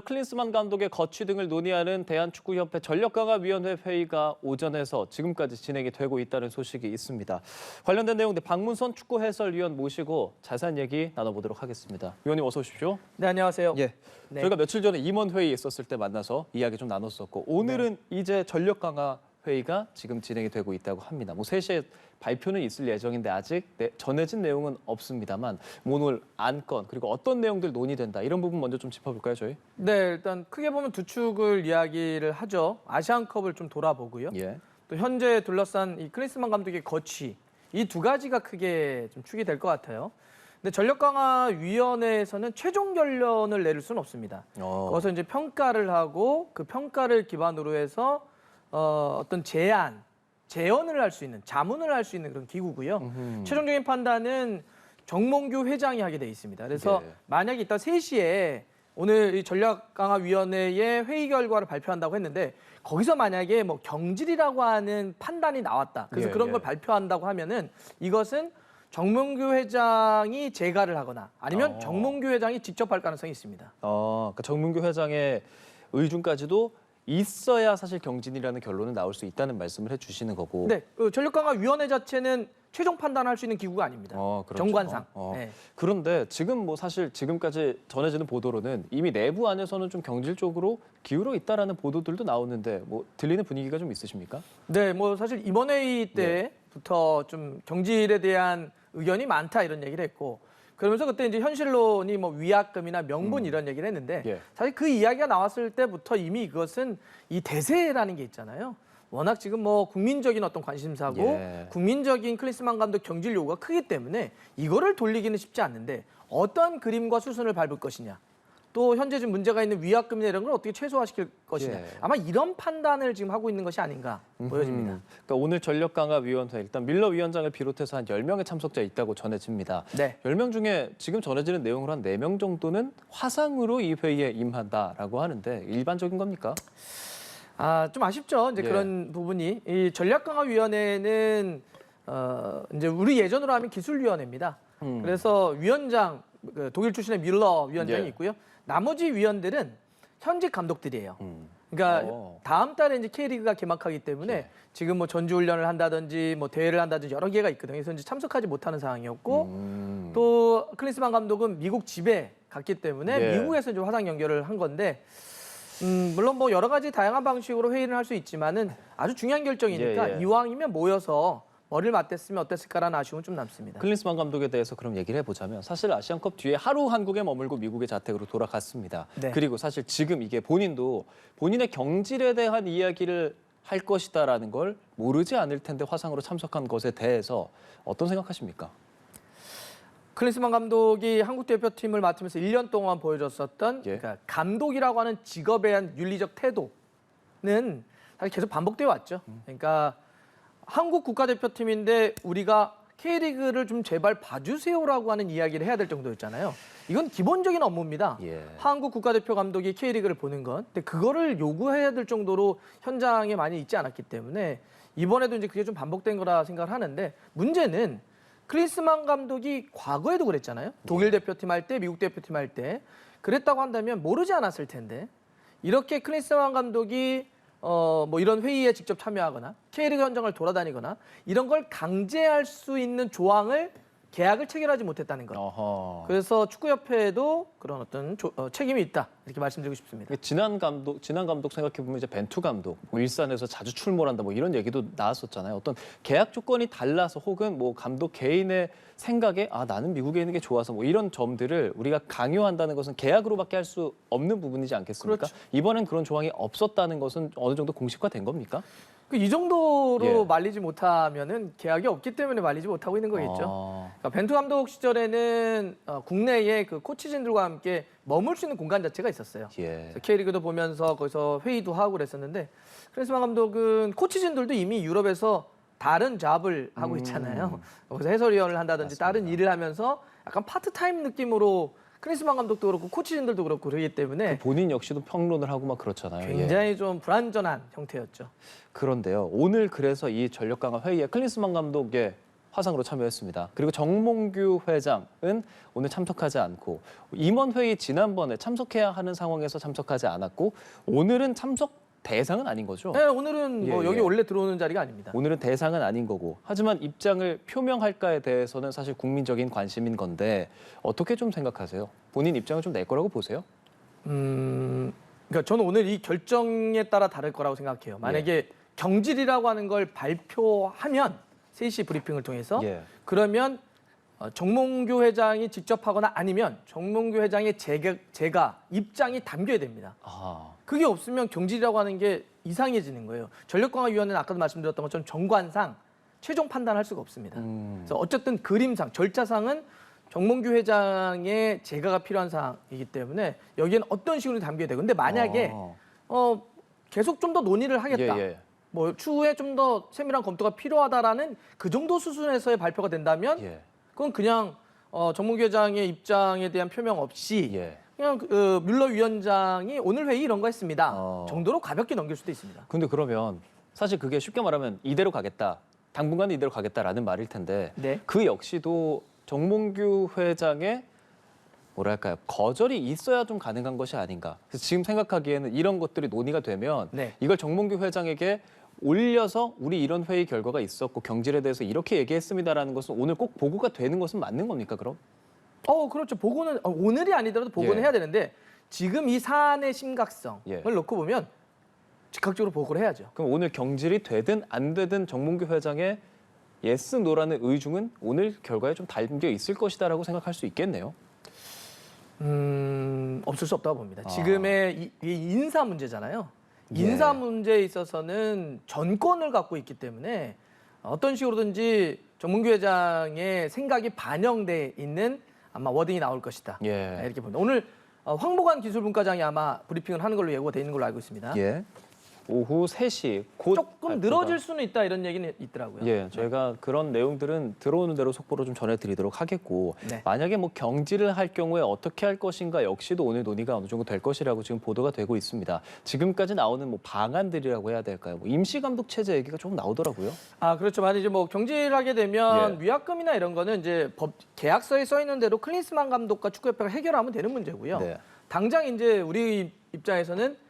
클린스만 감독의 거취 등을 논의하는 대한축구협회 전력강화위원회 회의가 오전에서 지금까지 진행이 되고 있다는 소식이 있습니다. 관련된 내용들 박문선 축구 해설위원 모시고 자세한 얘기 나눠보도록 하겠습니다. 위원님 어서 오십시오. 네, 안녕하세요. 예, 네. 저희가 며칠 전에 임원 회의 있었을 때 만나서 이야기 좀 나눴었고 오늘은 이제 전력강화 회의가 지금 진행이 되고 있다고 합니다. 3시에 발표는 있을 예정인데 아직 전해진 내용은 없습니다만 오늘 안건 그리고 어떤 내용들 논의된다 이런 부분 먼저 좀 짚어볼까요, 저희? 네, 일단 크게 보면 두 축을 이야기를 하죠. 아시안컵을 좀 돌아보고요. 예. 또 현재 둘러싼 이 클린스만 감독의 거취, 이 두 가지가 크게 좀 축이 될 것 같아요. 근데 전력강화위원회에서는 최종 결론을 내릴 수는 없습니다. 거기서 이제 평가를 하고 그 평가를 기반으로 해서 어떤 제언을 할 수 있는, 자문을 할 수 있는 그런 기구고요. 최종적인 판단은 정몽규 회장이 하게 돼 있습니다. 그래서 만약에 이따 3시에 오늘 이 전략강화위원회의 회의 결과를 발표한다고 했는데 거기서 만약에 뭐 경질이라고 하는 판단이 나왔다. 그래서 그런 걸 발표한다고 하면은 이것은 정몽규 회장이 재가를 하거나 아니면 정몽규 회장이 직접 할 가능성이 있습니다. 그러니까 정몽규 회장의 의중까지도 있어야 사실 경진이라는 결론은 나올 수 있다는 말씀을 해주시는 거고. 네, 전력강화위원회 자체는 최종 판단할 수 있는 기구가 아닙니다. 그렇죠. 정관상. 네. 그런데 지금 뭐 사실 지금까지 전해지는 보도로는 이미 내부 안에서는 좀 경질 쪽으로 기울어 있다라는 보도들도 나오는데 뭐 들리는 분위기가 좀 있으십니까? 네, 뭐 사실 이번 회의 때부터 좀 경질에 대한 의견이 많다 이런 얘기를 했고 그러면서 그때 이제 현실론이 뭐 위약금이나 명분 이런 얘기를 했는데 사실 그 이야기가 나왔을 때부터 이미 이것은 이 대세라는 게 있잖아요. 워낙 지금 뭐 국민적인 어떤 관심사고 국민적인 클린스만 감독 경질 요구가 크기 때문에 이거를 돌리기는 쉽지 않는데 어떤 그림과 수순을 밟을 것이냐. 또 현재 지금 문제가 있는 위약금이나 이런 걸 어떻게 최소화시킬 것이냐. 아마 이런 판단을 지금 하고 있는 것이 아닌가 보여집니다. 그러니까 오늘 전력강화위원회 일단 밀러 위원장을 비롯해서 한 10명의 참석자 있다고 전해집니다. 네. 10명 중에 지금 전해지는 내용으로 한 4명 정도는 화상으로 이 회의에 임한다라고 하는데 일반적인 겁니까? 좀 아쉽죠. 이제 그런 부분이 이 전략강화위원회는 이제 우리 예전으로 하면 기술위원회입니다. 그래서 위원장 독일 출신의 밀러 위원장이 있고요. 나머지 위원들은 현직 감독들이에요. 그러니까 다음 달에 이제 K리그가 개막하기 때문에 지금 뭐 전지훈련을 한다든지 뭐 대회를 한다든지 여러 개가 있거든요. 그래서 이제 참석하지 못하는 상황이었고 또 클린스만 감독은 미국 집에 갔기 때문에 미국에서 이제 화상 연결을 한 건데 물론 뭐 여러 가지 다양한 방식으로 회의를 할 수 있지만은 아주 중요한 결정이니까 이왕이면 모여서 머리를 맞댔으면 어땠을까라는 아쉬움은 좀 남습니다. 클린스만 감독에 대해서 그럼 얘기를 해보자면 사실 아시안컵 뒤에 하루 한국에 머물고 미국의 자택으로 돌아갔습니다. 그리고 사실 지금 이게 본인도 본인의 경질에 대한 이야기를 할 것이다라는 걸 모르지 않을 텐데 화상으로 참석한 것에 대해서 어떤 생각하십니까? 클린스만 감독이 한국 대표팀을 맡으면서 1년 동안 보여줬었던 그러니까 감독이라고 하는 직업에 대한 윤리적 태도는 사실 계속 반복되어 왔죠. 그러니까 한국 국가대표팀인데 우리가 K리그를 좀 제발 봐주세요라고 하는 이야기를 해야 될 정도였잖아요. 이건 기본적인 업무입니다. 한국 국가대표 감독이 K리그를 보는 건. 근데 그거를 요구해야 될 정도로 현장에 많이 있지 않았기 때문에 이번에도 이제 그게 좀 반복된 거라 생각을 하는데 문제는 클린스만 감독이 과거에도 그랬잖아요. 독일 대표팀 할 때, 미국 대표팀 할 때 그랬다고 한다면 모르지 않았을 텐데 이렇게 클린스만 감독이 뭐 이런 회의에 직접 참여하거나 K리그 현장을 돌아다니거나 이런 걸 강제할 수 있는 조항을 계약을 체결하지 못했다는 것. 그래서 축구협회에도 그런 어떤 책임이 있다 이렇게 말씀드리고 싶습니다. 지난 감독 생각해 보면 이제 벤투 감독, 뭐 일산에서 자주 출몰한다, 뭐 이런 얘기도 나왔었잖아요. 어떤 계약 조건이 달라서 혹은 뭐 감독 개인의 생각에 나는 미국에 있는 게 좋아서 뭐 이런 점들을 우리가 강요한다는 것은 계약으로밖에 할 수 없는 부분이지 않겠습니까? 이번엔 그런 조항이 없었다는 것은 어느 정도 공식화된 겁니까? 이 정도로 말리지 못하면은 계약이 없기 때문에 말리지 못하고 있는 거겠죠. 그러니까 벤투 감독 시절에는 국내에 그 코치진들과 함께 머물 수 있는 공간 자체가 있었어요. 그래서 K리그도 보면서 거기서 회의도 하고 그랬었는데 클린스만 감독은 코치진들도 이미 유럽에서 다른 잡을 하고 있잖아요. 거기서 해설위원을 한다든지 다른 일을 하면서 약간 파트타임 느낌으로 클린스만 감독도 그렇고 코치진들도 그렇고 그러기 때문에 본인 역시도 평론을 하고 막 그렇잖아요. 굉장히 좀 불완전한 형태였죠. 그런데요. 오늘 그래서 이 전력 강화 회의에 클린스만 감독의 화상으로 참여했습니다. 그리고 정몽규 회장은 오늘 참석하지 않고 임원회의 지난번에 참석해야 하는 상황에서 참석하지 않았고 오늘은 참석 대상은 아닌 거죠? 네, 오늘은 뭐 예, 여기 예. 원래 들어오는 자리가 아닙니다. 오늘은 대상은 아닌 거고 하지만 입장을 표명할까에 대해서는 사실 국민적인 관심인 건데 어떻게 좀 생각하세요? 본인 입장을 좀 낼 거라고 보세요? 그러니까 저는 오늘 이 결정에 따라 다를 거라고 생각해요. 만약에 경질이라고 하는 걸 발표하면 3시 브리핑을 통해서 예. 그러면 정몽규 회장이 직접 하거나 아니면 정몽규 회장의 제가 입장이 담겨야 됩니다. 아, 그게 없으면 경질이라고 하는 게 이상해지는 거예요. 전력강화위원회는 아까도 말씀드렸던 것처럼 정관상 최종 판단할 수가 없습니다. 그래서 어쨌든 그림상, 절차상은 정몽규 회장의 제가가 필요한 사항이기 때문에 여기에는 어떤 식으로 담겨야 되고 근데 만약에 계속 좀 더 논의를 하겠다. 예. 뭐 추후에 좀 더 세밀한 검토가 필요하다라는 그 정도 수준에서의 발표가 된다면 예. 그건 그냥 정몽규 회장의 입장에 대한 표명 없이 예. 그냥 뮬러 위원장이 오늘 회의 이런 거 했습니다. 정도로 가볍게 넘길 수도 있습니다. 근데 그러면 사실 그게 쉽게 말하면 이대로 가겠다. 당분간은 이대로 가겠다라는 말일 텐데 네. 그 역시도 정몽규 회장의 뭐랄까요 거절이 있어야 좀 가능한 것이 아닌가. 그래서 지금 생각하기에는 이런 것들이 논의가 되면 네. 이걸 정몽규 회장에게 올려서 우리 이런 회의 결과가 있었고 경질에 대해서 이렇게 얘기했습니다라는 것은 오늘 꼭 보고가 되는 것은 맞는 겁니까 그럼? 그렇죠. 보고는 오늘이 아니더라도 보고는 예. 해야 되는데 지금 이 사안의 심각성을 예. 놓고 보면 즉각적으로 보고를 해야죠. 그럼 오늘 경질이 되든 안 되든 정몽규 회장의 예스 노라는 의중은 오늘 결과에 좀 담겨 있을 것이다라고 생각할 수 있겠네요. 없을 수 없다고 봅니다. 아. 지금의 이 인사 문제잖아요. 예. 인사 문제에 있어서는 전권을 갖고 있기 때문에 어떤 식으로든지 정몽규 회장의 생각이 반영돼 있는 아마 워딩이 나올 것이다. 예. 이렇게 봅니다. 오늘 황보관 기술분과장이 아마 브리핑을 하는 걸로 예고가 돼 있는 걸로 알고 있습니다. 예. 오후 3시 곧 조금 늘어질 수는 있다 이런 얘기는 있더라고요. 예, 저희가 그런 내용들은 들어오는 대로 속보로 좀 전해드리도록 하겠고 네. 만약에 뭐 경질을 할 경우에 어떻게 할 것인가 역시도 오늘 논의가 어느 정도 될 것이라고 지금 보도가 되고 있습니다. 지금까지 나오는 뭐 방안들이라고 해야 될까요? 뭐 임시감독 체제 얘기가 조금 나오더라고요. 그렇죠. 만약 이제 뭐 경질하게 되면 예. 위약금이나 이런 거는 이제 법 계약서에 써 있는 대로 클린스만 감독과 축구협회가 해결하면 되는 문제고요. 네. 당장 이제 우리 입장에서는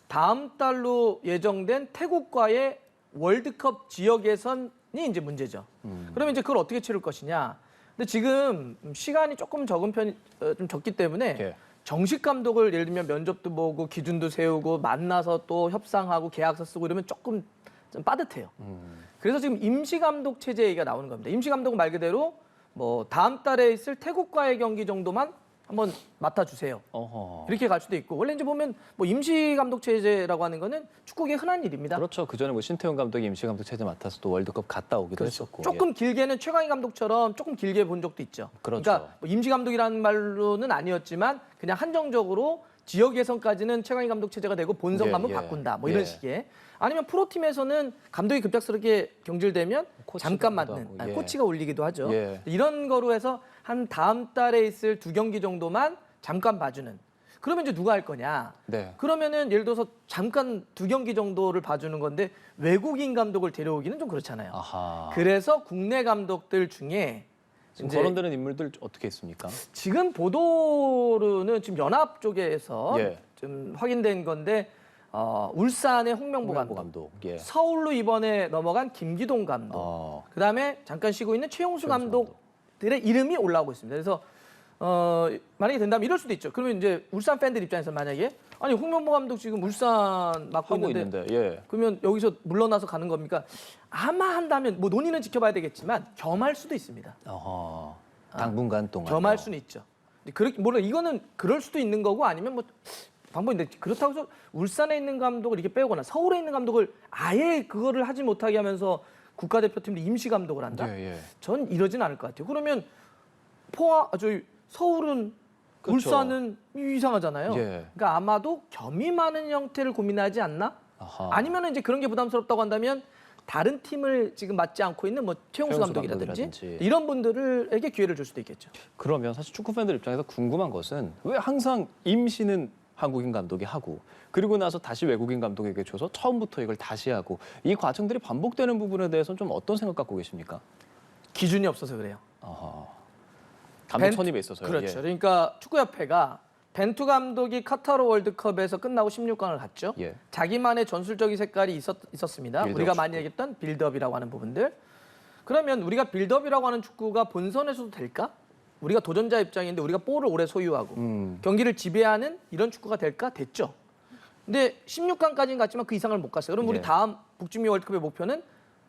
다음 달로 예정된 태국과의 월드컵 지역 예선이 이제 문제죠. 그러면 이제 그걸 어떻게 치를 것이냐. 근데 지금 시간이 조금 적은 편이 좀 적기 때문에 예. 정식 감독을 예를 들면 면접도 보고 기준도 세우고 만나서 또 협상하고 계약서 쓰고 이러면 조금 좀 빠듯해요. 그래서 지금 임시 감독 체제 얘기가 나오는 겁니다. 임시 감독은 말 그대로 뭐 다음 달에 있을 태국과의 경기 정도만 한번 맡아주세요. 어허. 이렇게 갈 수도 있고 원래 이제 보면 뭐 임시 감독 체제라고 하는 거는 축구계 흔한 일입니다. 그렇죠. 그 전에 뭐 신태용 감독이 임시 감독 체제 맡아서 또 월드컵 갔다 오기도 했었고. 조금 길게는 최강희 감독처럼 조금 길게 본 적도 있죠. 그렇죠. 그러니까 뭐 임시 감독이라는 말로는 아니었지만 그냥 한정적으로 지역 예선까지는 최강희 감독 체제가 되고 본선 예, 가면 예. 바꾼다. 뭐 이런 예. 식의. 아니면 프로팀에서는 감독이 급작스럽게 경질되면 코치가 잠깐 오기도 맡는 하고, 예. 코치가 올리기도 하죠. 예. 이런 거로 해서 한 다음 달에 있을 2경기 정도만 잠깐 봐주는. 그러면 이제 누가 할 거냐? 네. 그러면은 예를 들어서 잠깐 2경기 정도를 봐주는 건데 외국인 감독을 데려오기는 좀 그렇잖아요. 아하. 그래서 국내 감독들 중에 지금 이제 거론되는 인물들 어떻게 있습니까? 지금 보도로는 지금 연합 쪽에서 예. 좀 확인된 건데 울산의 홍명보 홍명보 감독, 예. 서울로 이번에 넘어간 김기동 감독, 그다음에 잠깐 쉬고 있는 최용수 감독들의 이름이 올라오고 있습니다. 그래서 만약에 된다면 이럴 수도 있죠. 그러면 이제 울산 팬들 입장에서 만약에 아니 홍명보 감독 지금 울산 맡고 하고 있는데 있는데. 예. 그러면 여기서 물러나서 가는 겁니까? 아마 한다면 뭐 논의는 지켜봐야 되겠지만 겸할 수도 있습니다. 어허. 당분간 동안. 겸할 수는 있죠. 그렇게 물론 이거는 그럴 수도 있는 거고 아니면 뭐 방법인데 그렇다고 해서 울산에 있는 감독을 이렇게 빼거나 서울에 있는 감독을 아예 그거를 하지 못하게 하면서 국가대표팀도 임시 감독을 한다? 예. 전 이러진 않을 것 같아요. 그러면 저희 서울은 그쵸. 울산은 이상하잖아요. 예. 그러니까 아마도 겸임하는 형태를 고민하지 않나? 아하. 아니면 이제 그런 게 부담스럽다고 한다면 다른 팀을 지금 맡지 않고 있는 뭐 최용수 최용수 감독이라든지 감독이라든지. 이런 분들에게 기회를 줄 수도 있겠죠. 그러면 사실 축구 팬들 입장에서 궁금한 것은 왜 항상 임시는 한국인 감독이 하고 그리고 나서 다시 외국인 감독에게 줘서 처음부터 이걸 다시 하고 이 과정들이 반복되는 부분에 대해서는 좀 어떤 생각 갖고 계십니까? 기준이 없어서 그래요. 감독 선임에 있어서요. 그렇죠. 예. 그러니까 축구협회가 벤투 감독이 카타르 월드컵에서 끝나고 16강을 갔죠. 예. 자기만의 전술적인 색깔이 있었습니다. 빌드업 우리가 축구. 많이 얘기했던 빌드업이라고 하는 부분들. 그러면 우리가 빌드업이라고 하는 축구가 본선에서도 될까? 우리가 도전자 입장인데 우리가 볼을 오래 소유하고 경기를 지배하는 이런 축구가 될까? 됐죠. 근데 16강까지는 갔지만 그 이상을 못 갔어요. 그럼 우리 예. 다음 북중미 월드컵의 목표는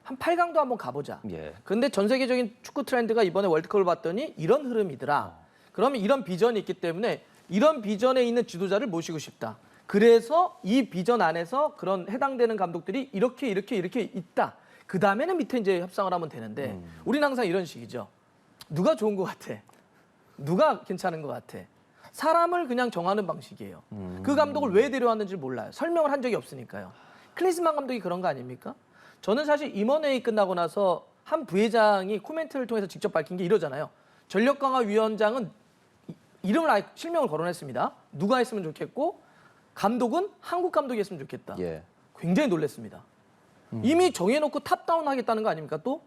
한 8강도 한번 가보자. 예. 그런데 전 세계적인 축구 트렌드가 이번에 월드컵을 봤더니 이런 흐름이더라. 그러면 이런 비전이 있기 때문에 이런 비전에 있는 지도자를 모시고 싶다. 그래서 이 비전 안에서 그런 해당되는 감독들이 이렇게 있다. 그 다음에는 밑에 이제 협상을 하면 되는데 우리는 항상 이런 식이죠. 누가 좋은 것 같아? 누가 괜찮은 것 같아? 사람을 그냥 정하는 방식이에요. 그 감독을 왜 데려왔는지 몰라요. 설명을 한 적이 없으니까요. 클린스만 감독이 그런 거 아닙니까? 저는 사실 임원회의 끝나고 나서 한 부회장이 코멘트를 통해서 직접 밝힌 게 이러잖아요. 전력강화위원장은 이름을 아예 실명을 거론했습니다. 누가 했으면 좋겠고 감독은 한국 감독이 했으면 좋겠다. 예. 굉장히 놀랐습니다. 이미 정해놓고 탑다운 하겠다는 거 아닙니까 또?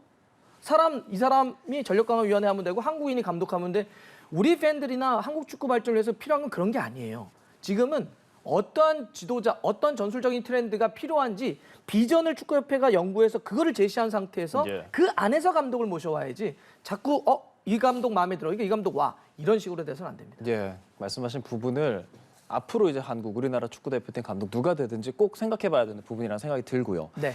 이 사람이 전력강화위원회 하면 되고 한국인이 감독하면 돼. 우리 팬들이나 한국 축구 발전을 위해서 필요한 건 그런 게 아니에요. 지금은 어떤 지도자, 어떤 전술적인 트렌드가 필요한지 비전을 축구협회가 연구해서 그거를 제시한 상태에서 예. 그 안에서 감독을 모셔와야지 자꾸 이 감독 마음에 들어, 이 감독 와 이런 식으로 돼서는 안 됩니다. 예. 말씀하신 부분을 앞으로 이제 한국 우리나라 축구 대표팀 감독 누가 되든지 꼭 생각해봐야 되는 부분이라는 생각이 들고요. 네.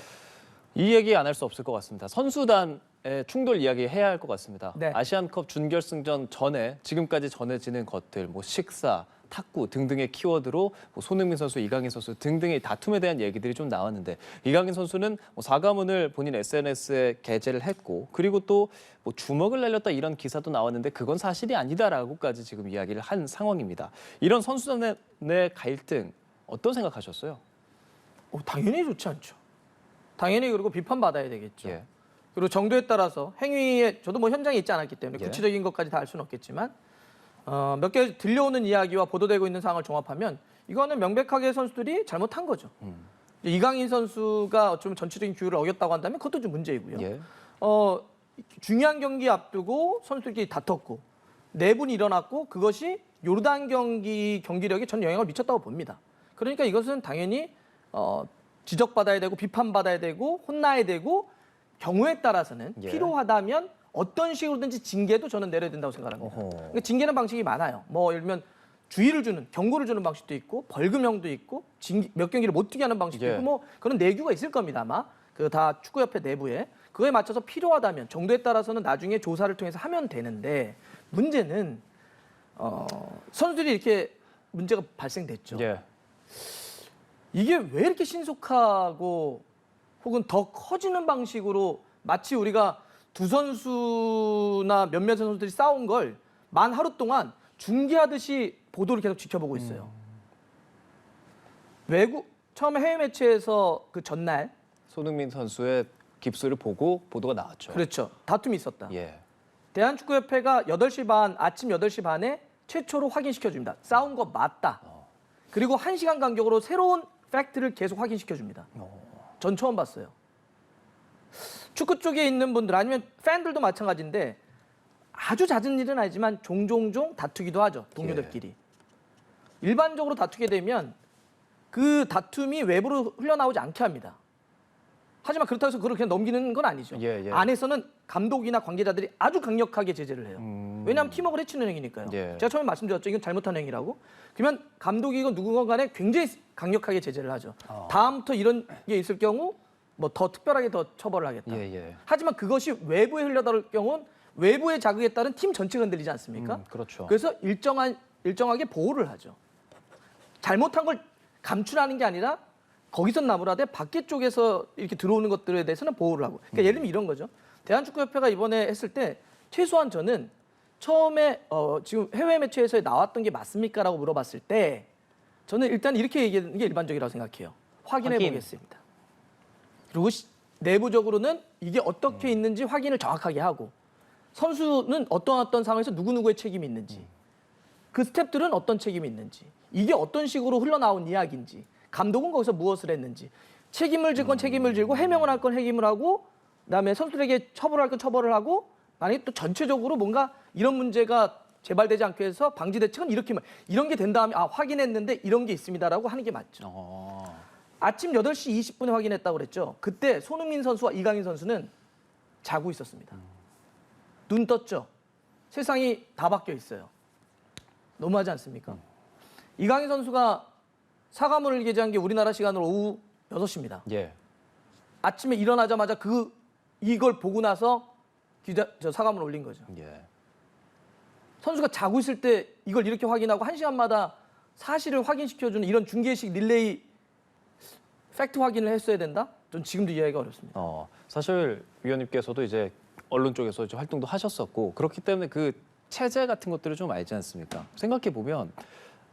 이 얘기 안 할 수 없을 것 같습니다. 선수단의 충돌 이야기 해야 할 것 같습니다. 네. 아시안컵 준결승전 전에 지금까지 전해지는 것들, 뭐 식사, 탁구 등등의 키워드로 뭐 손흥민 선수, 이강인 선수 등등의 다툼에 대한 얘기들이 좀 나왔는데 이강인 선수는 뭐 사과문을 본인 SNS에 게재를 했고 그리고 또 뭐 주먹을 날렸다 이런 기사도 나왔는데 그건 사실이 아니다라고까지 지금 이야기를 한 상황입니다. 이런 선수단의 갈등 어떤 생각하셨어요? 당연히 좋지 않죠. 당연히 그리고 비판받아야 되겠죠. 예. 그리고 정도에 따라서 행위에 저도 뭐 현장에 있지 않았기 때문에 예. 구체적인 것까지 다 알 수는 없겠지만 몇 개 들려오는 이야기와 보도되고 있는 상황을 종합하면 이거는 명백하게 선수들이 잘못한 거죠. 이강인 선수가 좀 전체적인 규율을 어겼다고 한다면 그것도 좀 문제이고요. 예. 중요한 경기 앞두고 선수들끼리 다퉜고 내분이 일어났고 그것이 요르단 경기력에 전 영향을 미쳤다고 봅니다. 그러니까 이것은 당연히 지적받아야 되고 비판받아야 되고 혼나야 되고 경우에 따라서는 예. 필요하다면 어떤 식으로든지 징계도 저는 내려야 된다고 생각합니다. 그러니까 징계는 방식이 많아요. 뭐 예를 들면 주의를 주는, 경고를 주는 방식도 있고 벌금형도 있고 몇 경기를 못 뛰게 하는 방식도 예. 있고 뭐 그런 내규가 있을 겁니다. 아마 그 다 축구협회 내부에 그거에 맞춰서 필요하다면 정도에 따라서는 나중에 조사를 통해서 하면 되는데 문제는 선수들이 이렇게 문제가 발생됐죠. 예. 이게 왜 이렇게 신속하고 혹은 더 커지는 방식으로 마치 우리가 두 선수나 몇몇 선수들이 싸운 걸 만 하루 동안 중계하듯이 보도를 계속 지켜보고 있어요. 처음에 해외 매체에서 그 전날 손흥민 선수의 깁스를 보고 보도가 나왔죠. 그렇죠. 다툼이 있었다. 예. 대한축구협회가 8시 반, 아침 8시 반에 최초로 확인시켜줍니다. 싸운 거 맞다. 그리고 1시간 간격으로 새로운 팩트를 계속 확인시켜줍니다. 전 처음 봤어요. 축구 쪽에 있는 분들 아니면 팬들도 마찬가지인데 아주 잦은 일은 아니지만 종종 다투기도 하죠. 동료들끼리. 일반적으로 다투게 되면 그 다툼이 외부로 흘러나오지 않게 합니다. 하지만 그렇다고 해서 그걸 그냥 넘기는 건 아니죠. 예, 예. 안에서는 감독이나 관계자들이 아주 강력하게 제재를 해요. 왜냐하면 팀워크를 해치는 행위니까요. 예. 제가 처음에 말씀드렸죠. 이건 잘못한 행위라고. 그러면 감독이건 누군가 간에 굉장히 강력하게 제재를 하죠. 다음부터 이런 게 있을 경우 뭐 더 특별하게 더 처벌을 하겠다. 예, 예. 하지만 그것이 외부에 흘러나올 경우는 외부의 자극에 따른 팀 전체가 흔들리지 않습니까? 그렇죠. 그래서 일정하게 보호를 하죠. 잘못한 걸 감출하는 게 아니라 거기서 나무라되 밖에 쪽에서 이렇게 들어오는 것들에 대해서는 보호를 하고. 그러니까 예를 들면 이런 거죠. 대한축구협회가 이번에 했을 때 최소한 저는 처음에 지금 해외 매체에서 나왔던 게 맞습니까라고 물어봤을 때 저는 일단 이렇게 얘기하는 게 일반적이라고 생각해요. 확인해 보겠습니다. 그리고 내부적으로는 이게 어떻게 있는지 확인을 정확하게 하고 선수는 어떤 상황에서 누구누구의 책임이 있는지 그 스태프들은 어떤 책임이 있는지 이게 어떤 식으로 흘러나온 이야기인지 감독은 거기서 무엇을 했는지 책임을 질 건 책임을 지고 해명을 할 건 해명을 하고 그다음에 선수들에게 처벌할 건 처벌을 하고 아니 또 전체적으로 뭔가 이런 문제가 재발되지 않게 해서 방지 대책은 이렇게 이런 게 된 다음에 확인했는데 이런 게 있습니다라고 하는 게 맞죠. 아침 8시 20분에 확인했다고 그랬죠. 그때 손흥민 선수와 이강인 선수는 자고 있었습니다. 눈 떴죠. 세상이 다 바뀌어 있어요. 너무하지 않습니까? 이강인 선수가 사과문을 게재한 게 우리나라 시간으로 오후 6시입니다. 예. 아침에 일어나자마자 이걸 보고 나서 사과문을 올린 거죠. 예. 선수가 자고 있을 때 이걸 이렇게 확인하고 1시간마다 사실을 확인시켜주는 이런 중계식 릴레이 팩트 확인을 했어야 된다? 전 지금도 이해하기가 어렵습니다. 사실 위원님께서도 이제 언론 쪽에서 이제 활동도 하셨었고 그렇기 때문에 그 체제 같은 것들을 좀 알지 않습니까? 생각해 보면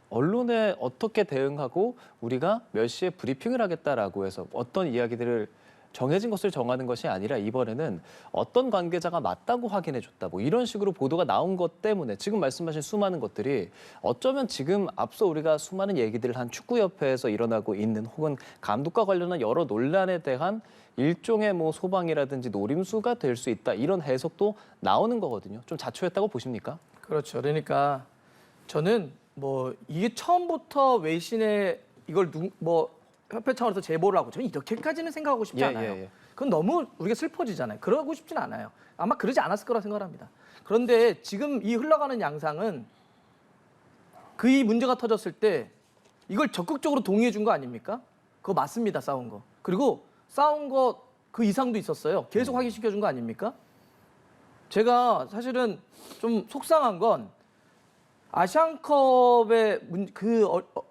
언론에 어떻게 대응하고 우리가 몇 시에 브리핑을 하겠다라고 해서 어떤 이야기들을 정해진 것을 정하는 것이 아니라 이번에는 어떤 관계자가 맞다고 확인해줬다. 뭐 이런 식으로 보도가 나온 것 때문에 지금 말씀하신 수많은 것들이 어쩌면 지금 앞서 우리가 수많은 얘기들을 한 축구협회에서 일어나고 있는 혹은 감독과 관련한 여러 논란에 대한 일종의 뭐 소방이라든지 노림수가 될 수 있다. 이런 해석도 나오는 거거든요. 좀 자초했다고 보십니까? 그렇죠. 그러니까 저는 이게 처음부터 외신에 이걸 협회 차원에서 제보를 하고 저는 이렇게까지는 생각하고 싶지 않아요. 그건 너무 우리가 슬퍼지잖아요. 그러고 싶진 않아요. 아마 그러지 않았을 거라 생각합니다. 그런데 지금 이 흘러가는 양상은 이 문제가 터졌을 때 이걸 적극적으로 동의해 준 거 아닙니까? 그거 맞습니다. 싸운 거. 그리고 싸운 거 그 이상도 있었어요. 계속 확인시켜 준 거 아닙니까? 제가 사실은 좀 속상한 건 아시안컵의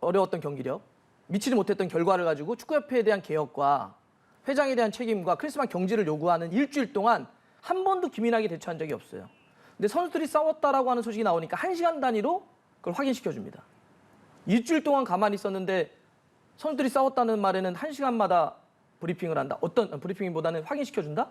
어려웠던 경기력, 미치지 못했던 결과를 가지고 축구협회에 대한 개혁과 회장에 대한 책임과 크리스만 경질을 요구하는 일주일 동안 한 번도 기민하게 대처한 적이 없어요. 근데 선수들이 싸웠다라고 하는 소식이 나오니까 1시간 단위로 그걸 확인시켜줍니다. 일주일 동안 가만히 있었는데 선수들이 싸웠다는 말에는 1시간마다 브리핑을 한다. 어떤 브리핑보다는 확인시켜준다?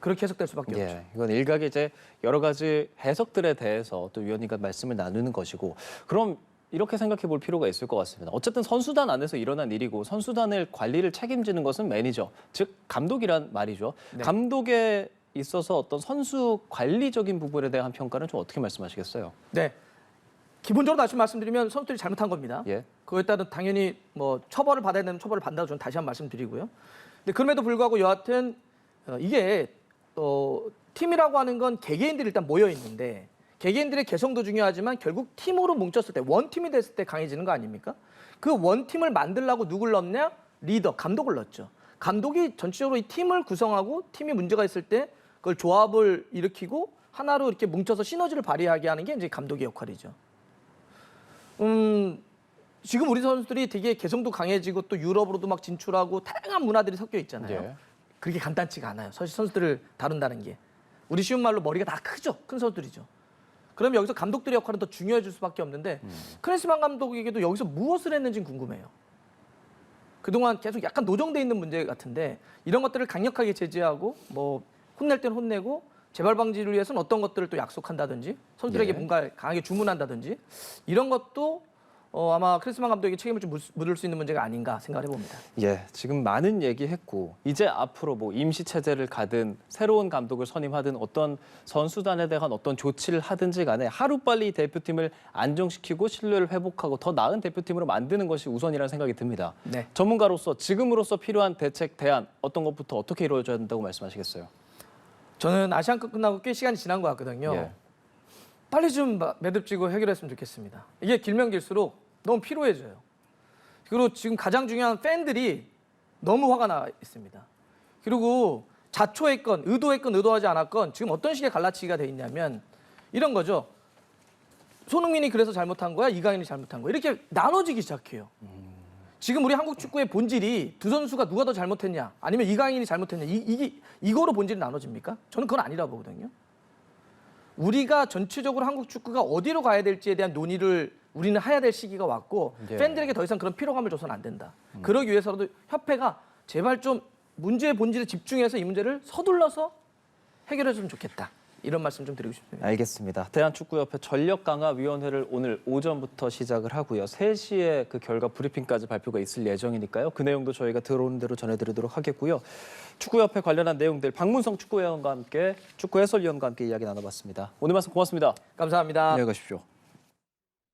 그렇게 해석될 수밖에 없죠. 이건 일각의 이제 여러 가지 해석들에 대해서 또 위원님과 말씀을 나누는 것이고 그럼 이렇게 생각해 볼 필요가 있을 것 같습니다. 어쨌든 선수단 안에서 일어난 일이고 선수단을 관리를 책임지는 것은 매니저, 즉 감독이란 말이죠. 네. 감독에 있어서 어떤 선수 관리적인 부분에 대한 평가는 좀 어떻게 말씀하시겠어요? 네. 기본적으로 다시 말씀드리면 선수들이 잘못한 겁니다. 그거에 따른 당연히 처벌을 받아야 되는 처벌을 받는다고 저는 다시 한번 말씀드리고요. 근데 그럼에도 불구하고 여하튼 이게 팀이라고 하는 건 개개인들이 일단 모여 있는데 개개인들의 개성도 중요하지만 결국 팀으로 뭉쳤을 때 원팀이 됐을 때 강해지는 거 아닙니까? 그 원팀을 만들려고 누굴 넣냐? 리더, 감독을 넣었죠. 감독이 전체적으로 이 팀을 구성하고 팀이 문제가 있을 때 그걸 조합을 일으키고 하나로 이렇게 뭉쳐서 시너지를 발휘하게 하는 게 이제 감독의 역할이죠. 지금 우리 선수들이 되게 개성도 강해지고 또 유럽으로도 막 진출하고 다양한 문화들이 섞여 있잖아요. 그렇게 간단치가 않아요. 사실 선수들을 다룬다는 게. 우리 쉬운 말로 머리가 다 크죠. 큰 선수들이죠. 그럼 여기서 감독들의 역할은 더 중요해질 수밖에 없는데 클린스만 감독에게도 여기서 무엇을 했는지 궁금해요. 그동안 계속 약간 노정돼 있는 문제 같은데 이런 것들을 강력하게 제재하고 혼낼 때는 혼내고 재발 방지를 위해서는 어떤 것들을 또 약속한다든지 선수들에게 뭔가 강하게 주문한다든지 이런 것도 아마 클린스만 감독에게 책임을 좀 묻을 수 있는 문제가 아닌가 생각을 해봅니다. 지금 많은 얘기했고 이제 앞으로 임시 체제를 가든 새로운 감독을 선임하든 어떤 선수단에 대한 어떤 조치를 하든지 간에 하루빨리 대표팀을 안정시키고 신뢰를 회복하고 더 나은 대표팀으로 만드는 것이 우선이라는 생각이 듭니다. 전문가로서 지금으로서 필요한 대책, 대안 어떤 것부터 어떻게 이루어져야 된다고 말씀하시겠어요? 저는 아시안컵 끝나고 꽤 시간이 지난 것 같거든요. 빨리 좀 매듭지고 해결했으면 좋겠습니다. 이게 길면 길수록 너무 피로해져요. 그리고 지금 가장 중요한 팬들이 너무 화가 나 있습니다. 그리고 자초했건 의도했건 의도하지 않았건 지금 어떤 식의 갈라치기가 돼 있냐면 이런 거죠. 손흥민이 그래서 잘못한 거야? 이강인이 잘못한 거야? 이렇게 나눠지기 시작해요. 지금 우리 한국 축구의 본질이 두 선수가 누가 더 잘못했냐 아니면 이강인이 잘못했냐 이거로 본질이 나눠집니까? 저는 그건 아니라고 보거든요. 우리가 전체적으로 한국 축구가 어디로 가야 될지에 대한 논의를 우리는 해야 될 시기가 왔고 팬들에게 더 이상 그런 피로감을 줘서는 안 된다. 그러기 위해서라도 협회가 제발 좀 문제의 본질에 집중해서 이 문제를 서둘러서 해결해 주면 좋겠다. 이런 말씀 좀 드리고 싶습니다. 알겠습니다. 대한축구협회 전력강화위원회를 오늘 오전부터 시작을 하고요. 3시에 그 결과 브리핑까지 발표가 있을 예정이니까요. 그 내용도 저희가 들어오는 대로 전해드리도록 하겠고요. 축구협회 관련한 내용들 박문성 축구 해설위원과 함께 이야기 나눠봤습니다. 오늘 말씀 고맙습니다. 감사합니다. 안녕히 가십시오.